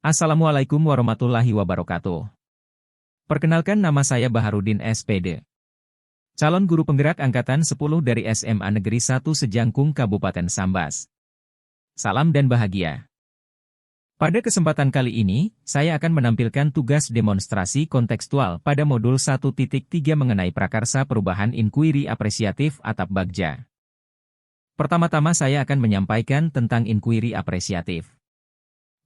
Assalamualaikum warahmatullahi wabarakatuh. Perkenalkan, nama saya Baharudin SPD. Calon guru penggerak angkatan 10 dari SMA Negeri 1 Sejangkung Kabupaten Sambas. Salam dan bahagia. Pada kesempatan kali ini, saya akan menampilkan tugas demonstrasi kontekstual pada modul 1.3 mengenai prakarsa perubahan inquiry apresiatif atau Bagja. Pertama-tama saya akan menyampaikan tentang inquiry apresiatif.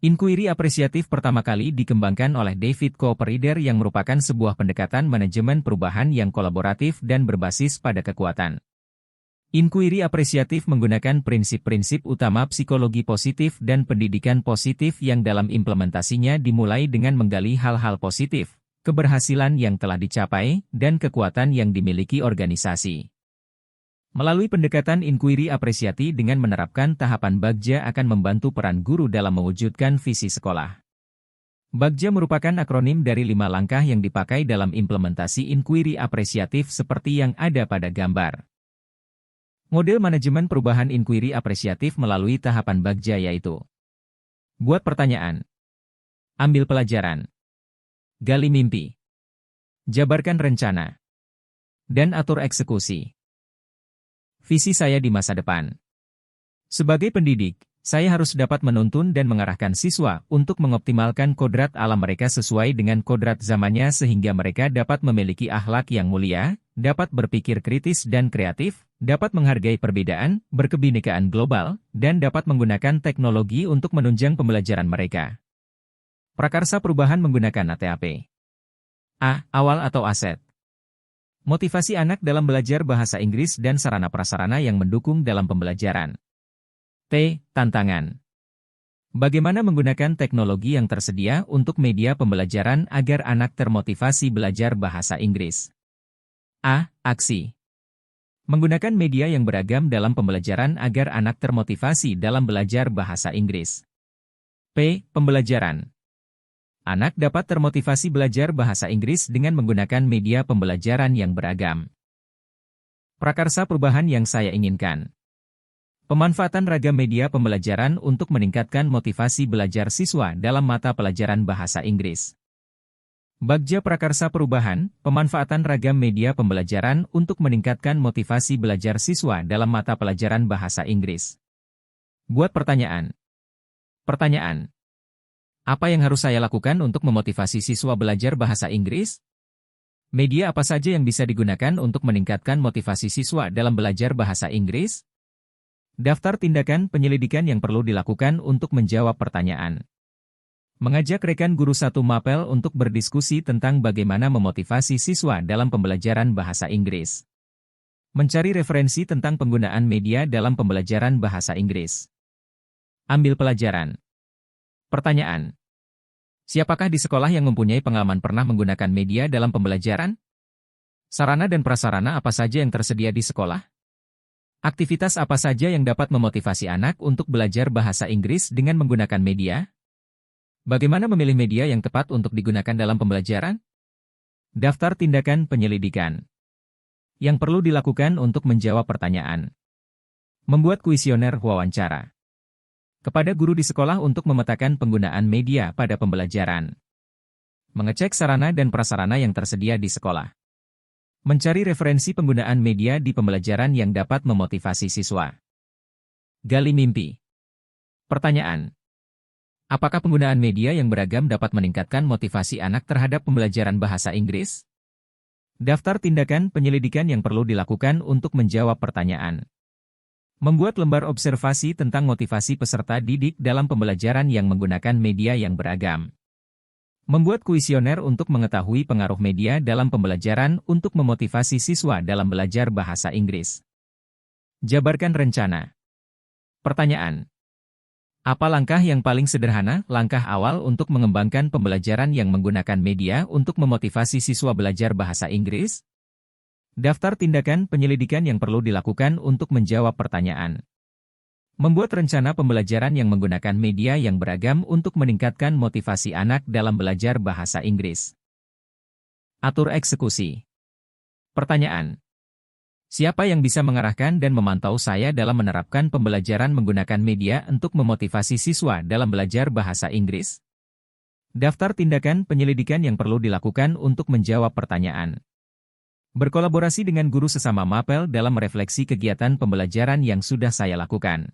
Inquiry apresiatif pertama kali dikembangkan oleh David Cooper-Rieder yang merupakan sebuah pendekatan manajemen perubahan yang kolaboratif dan berbasis pada kekuatan. Inquiry apresiatif menggunakan prinsip-prinsip utama psikologi positif dan pendidikan positif yang dalam implementasinya dimulai dengan menggali hal-hal positif, keberhasilan yang telah dicapai, dan kekuatan yang dimiliki organisasi. Melalui pendekatan inquiry apresiatif dengan menerapkan tahapan Bagja akan membantu peran guru dalam mewujudkan visi sekolah. Bagja merupakan akronim dari 5 langkah yang dipakai dalam implementasi inquiry apresiatif seperti yang ada pada gambar. Model manajemen perubahan inquiry apresiatif melalui tahapan Bagja yaitu: buat pertanyaan, ambil pelajaran, gali mimpi, jabarkan rencana, dan atur eksekusi. Visi saya di masa depan. Sebagai pendidik, saya harus dapat menuntun dan mengarahkan siswa untuk mengoptimalkan kodrat alam mereka sesuai dengan kodrat zamannya sehingga mereka dapat memiliki akhlak yang mulia, dapat berpikir kritis dan kreatif, dapat menghargai perbedaan, berkebinekaan global, dan dapat menggunakan teknologi untuk menunjang pembelajaran mereka. Prakarsa perubahan menggunakan ATAP. A. Awal atau aset. Motivasi anak dalam belajar bahasa Inggris dan sarana-prasarana yang mendukung dalam pembelajaran. T. Tantangan. Bagaimana menggunakan teknologi yang tersedia untuk media pembelajaran agar anak termotivasi belajar bahasa Inggris. A. Aksi. Menggunakan media yang beragam dalam pembelajaran agar anak termotivasi dalam belajar bahasa Inggris. P. Pembelajaran. Anak dapat termotivasi belajar bahasa Inggris dengan menggunakan media pembelajaran yang beragam. Prakarsa perubahan yang saya inginkan. Pemanfaatan ragam media pembelajaran untuk meningkatkan motivasi belajar siswa dalam mata pelajaran bahasa Inggris. Bagja prakarsa perubahan, pemanfaatan ragam media pembelajaran untuk meningkatkan motivasi belajar siswa dalam mata pelajaran bahasa Inggris. Buat pertanyaan. Pertanyaan. Apa yang harus saya lakukan untuk memotivasi siswa belajar bahasa Inggris? Media apa saja yang bisa digunakan untuk meningkatkan motivasi siswa dalam belajar bahasa Inggris? Daftar tindakan penyelidikan yang perlu dilakukan untuk menjawab pertanyaan. Mengajak rekan guru satu mapel untuk berdiskusi tentang bagaimana memotivasi siswa dalam pembelajaran bahasa Inggris. Mencari referensi tentang penggunaan media dalam pembelajaran bahasa Inggris. Ambil pelajaran. Pertanyaan. Siapakah di sekolah yang mempunyai pengalaman pernah menggunakan media dalam pembelajaran? Sarana dan prasarana apa saja yang tersedia di sekolah? Aktivitas apa saja yang dapat memotivasi anak untuk belajar bahasa Inggris dengan menggunakan media? Bagaimana memilih media yang tepat untuk digunakan dalam pembelajaran? Daftar tindakan penyelidikan. Yang perlu dilakukan untuk menjawab pertanyaan. Membuat kuesioner wawancara. Kepada guru di sekolah untuk memetakan penggunaan media pada pembelajaran. Mengecek sarana dan prasarana yang tersedia di sekolah. Mencari referensi penggunaan media di pembelajaran yang dapat memotivasi siswa. Gali mimpi. Pertanyaan. Apakah penggunaan media yang beragam dapat meningkatkan motivasi anak terhadap pembelajaran bahasa Inggris? Daftar tindakan penyelidikan yang perlu dilakukan untuk menjawab pertanyaan. Membuat lembar observasi tentang motivasi peserta didik dalam pembelajaran yang menggunakan media yang beragam. Membuat kuesioner untuk mengetahui pengaruh media dalam pembelajaran untuk memotivasi siswa dalam belajar bahasa Inggris. Jabarkan rencana. Pertanyaan. Apa langkah yang paling sederhana, langkah awal untuk mengembangkan pembelajaran yang menggunakan media untuk memotivasi siswa belajar bahasa Inggris? Daftar tindakan penyelidikan yang perlu dilakukan untuk menjawab pertanyaan. Membuat rencana pembelajaran yang menggunakan media yang beragam untuk meningkatkan motivasi anak dalam belajar bahasa Inggris. Atur eksekusi. Pertanyaan. Siapa yang bisa mengarahkan dan memantau saya dalam menerapkan pembelajaran menggunakan media untuk memotivasi siswa dalam belajar bahasa Inggris? Daftar tindakan penyelidikan yang perlu dilakukan untuk menjawab pertanyaan. Berkolaborasi dengan guru sesama mapel dalam merefleksi kegiatan pembelajaran yang sudah saya lakukan.